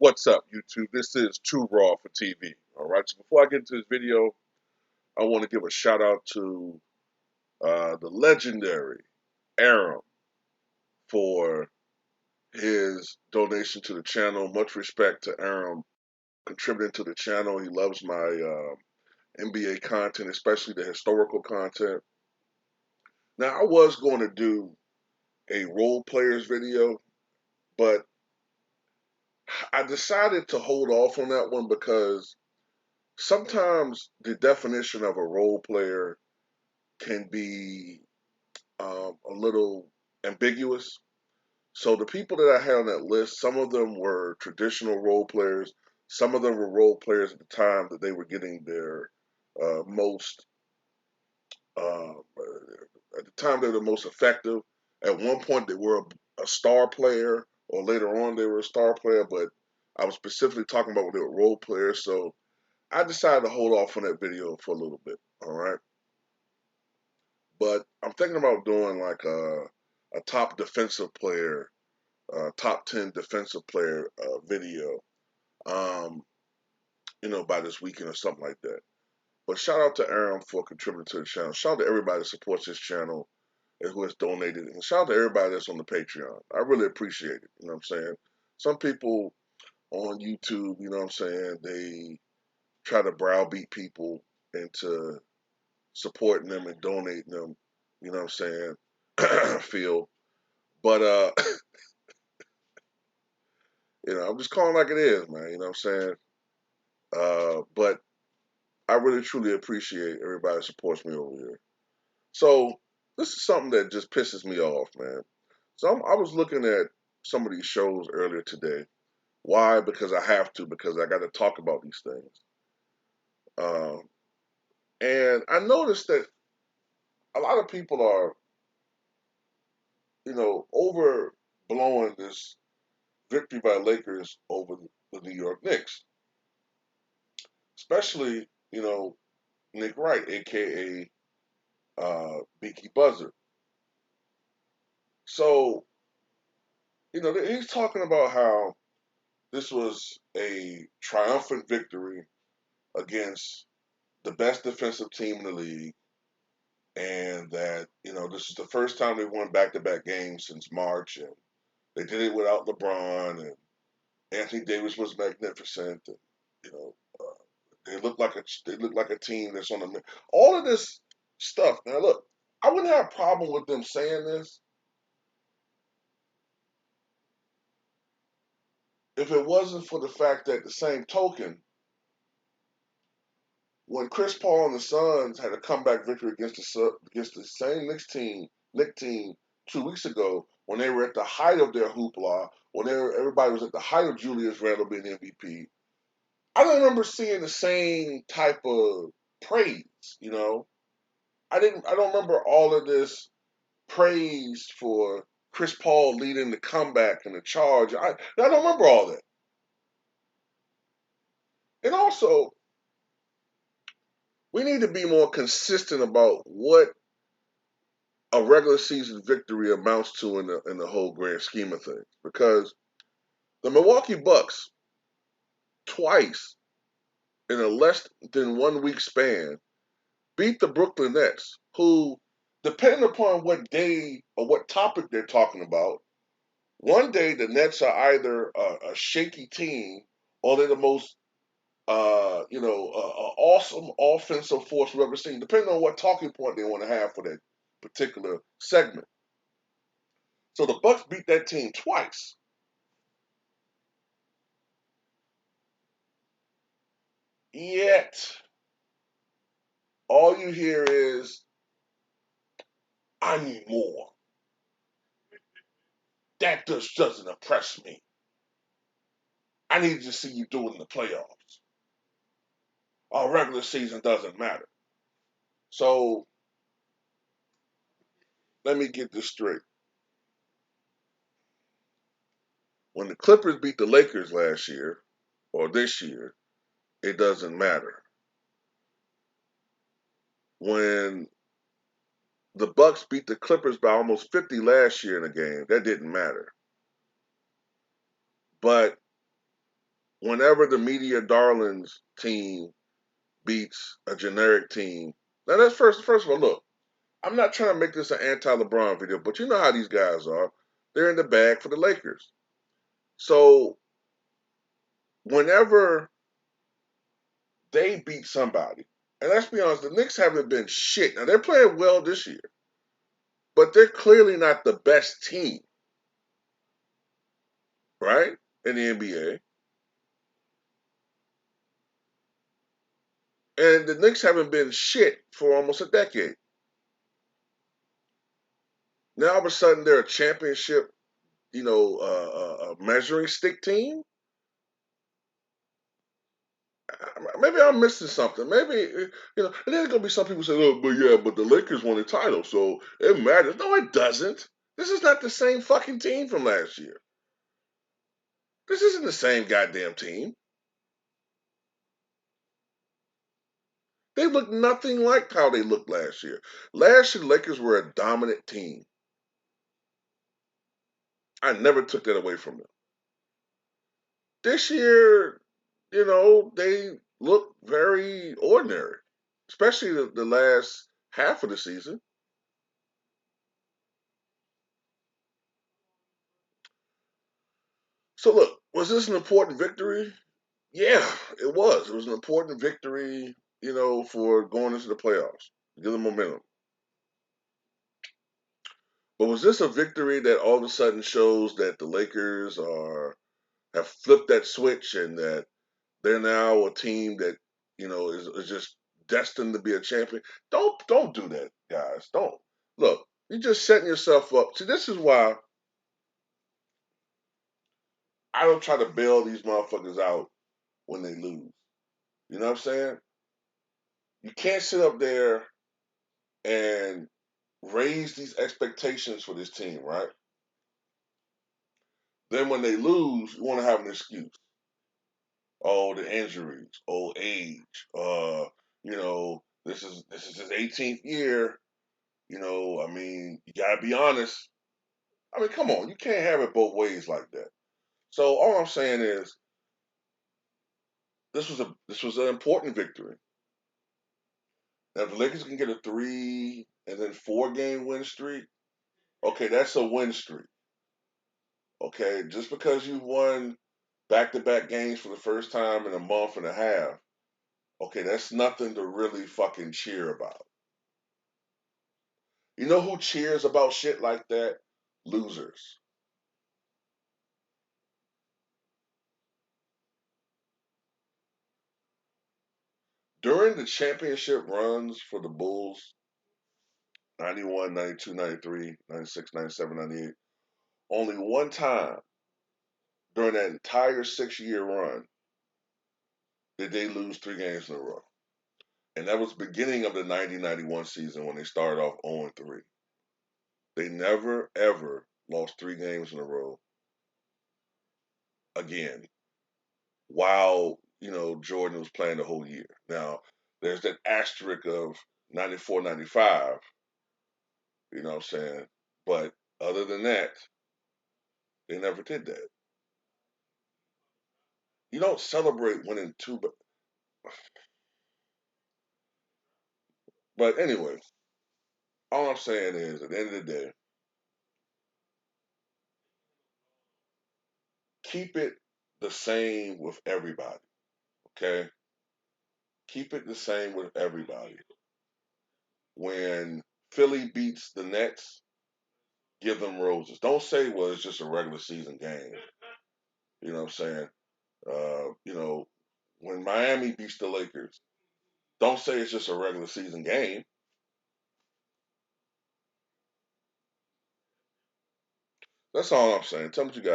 What's up, YouTube? This is Too Raw for TV. All right. So before I get into this video, I want to give a shout out to the legendary Aram for his donation to the channel. Much respect to Aram contributing to the channel. He loves my NBA content, especially the historical content. Now, I was going to do a role players video, but I decided to hold off on that one because sometimes the definition of a role player can be a little ambiguous. So the people that I had on that list, some of them were traditional role players. Some of them were role players at the time that they were getting their most, at the time they were the most effective. At one point they were a star player, or later on they were a star player, but I was specifically talking about when they were role players. So I decided to hold off on that video for a little bit. All right. But I'm thinking about doing like a top defensive player, top 10 defensive player video, um, by this weekend or something like that. But shout out to Aaron for contributing to the channel. Shout out to everybody that supports this channel and who has donated. And shout out to everybody that's on the Patreon. I really appreciate it. You know what I'm saying? Some people on YouTube, you know what I'm saying, they try to browbeat people into supporting them and donating them, you know what I'm saying, feel. But I'm just calling like it is, man, you know what I'm saying? But I really truly appreciate everybody that supports me over here. So this is something that just pisses me off, man. So I was looking at some of these shows earlier today. Why? Because I have to, because I got to talk about these things. Um, and I noticed that a lot of people are, overblowing this victory by Lakers over the New York Knicks, especially, Nick Wright, aka Beaky Buzzard. So, he's talking about how this was a triumphant victory against the best defensive team in the league, and that, this is the first time they won back-to-back games since March, and they did it without LeBron, and Anthony Davis was magnificent, and, you know, uh, they look like a team that's on the all of this stuff. Now, look, I wouldn't have a problem with them saying this if it wasn't for the fact that the same token, when Chris Paul and the Suns had a comeback victory against the same Knicks team 2 weeks ago, when they were at the height of their hoopla, when everybody was at the height of Julius Randle being MVP, I don't remember seeing the same type of praise. I don't remember all of this praise for Chris Paul leading the comeback and the charge. I don't remember all that. And also, we need to be more consistent about what a regular season victory amounts to in the whole grand scheme of things. Because the Milwaukee Bucks twice in a less than 1 week span beat the Brooklyn Nets, who, depending upon what day or what topic they're talking about, one day the Nets are either a shaky team or they're the most awesome offensive force we've ever seen, depending on what talking point they want to have for that particular segment. So the Bucks beat that team twice. Yet all you hear is, I need more. That just doesn't impress me. I need to see you do it in the playoffs. Our regular season doesn't matter. So let me get this straight. When the Clippers beat the Lakers last year, or this year, it doesn't matter. When the Bucks beat the Clippers by almost 50 last year in a game, that didn't matter. But whenever the media darlings team beats a generic team, now that's first of all, look, I'm not trying to make this an anti-LeBron video, but you know how these guys are. They're in the bag for the Lakers. So whenever they beat somebody, and let's be honest, the Knicks haven't been shit. Now they're playing well this year, but they're clearly not the best team, right? In the NBA. And the Knicks haven't been shit for almost a decade. Now all of a sudden they're a championship, measuring stick team. Maybe I'm missing something. Maybe and then there's gonna be some people say, "Oh, but yeah, but the Lakers won the title, so it matters." No, it doesn't. This is not the same fucking team from last year. This isn't the same goddamn team. They look nothing like how they looked last year. Last year, the Lakers were a dominant team. I never took that away from them. This year, they look very ordinary, especially the last half of the season. So, look, was this an important victory? Yeah, it was. It was an important victory, for going into the playoffs, give them momentum. But was this a victory that all of a sudden shows that the Lakers have flipped that switch and that they're now a team that is just destined to be a champion? Don't do that, guys. Don't look. You're just setting yourself up. See, this is why I don't try to bail these motherfuckers out when they lose. You know what I'm saying? You can't sit up there and raise these expectations for this team, right? Then when they lose, you want to have an excuse. Oh, the injuries, old age. This is his 18th year. I mean, you gotta be honest. I mean, come on, you can't have it both ways like that. So all I'm saying is, this was an important victory. Now, if the Lakers can get a 3 and then 4 game win streak, okay, that's a win streak. Okay, just because you won back-to-back games for the first time in a month and a half, okay, that's nothing to really fucking cheer about. You know who cheers about shit like that? Losers. During the championship runs for the Bulls, 91, 92, 93, 96, 97, 98, only one time during that entire 6 year run did they lose 3 games in a row. And that was beginning of the 90-91 season when they started off 0-3. They never, ever lost 3 games in a row again while, Jordan was playing the whole year. Now, there's that asterisk of 94, 95, you know what I'm saying? But other than that, they never did that. You don't celebrate winning two, but anyway, all I'm saying is at the end of the day, keep it the same with everybody, okay? Keep it the same with everybody. When Philly beats the Nets, give them roses. Don't say, well, it's just a regular season game. You know what I'm saying? When Miami beats the Lakers, don't say it's just a regular season game. That's all I'm saying. Tell me what you got.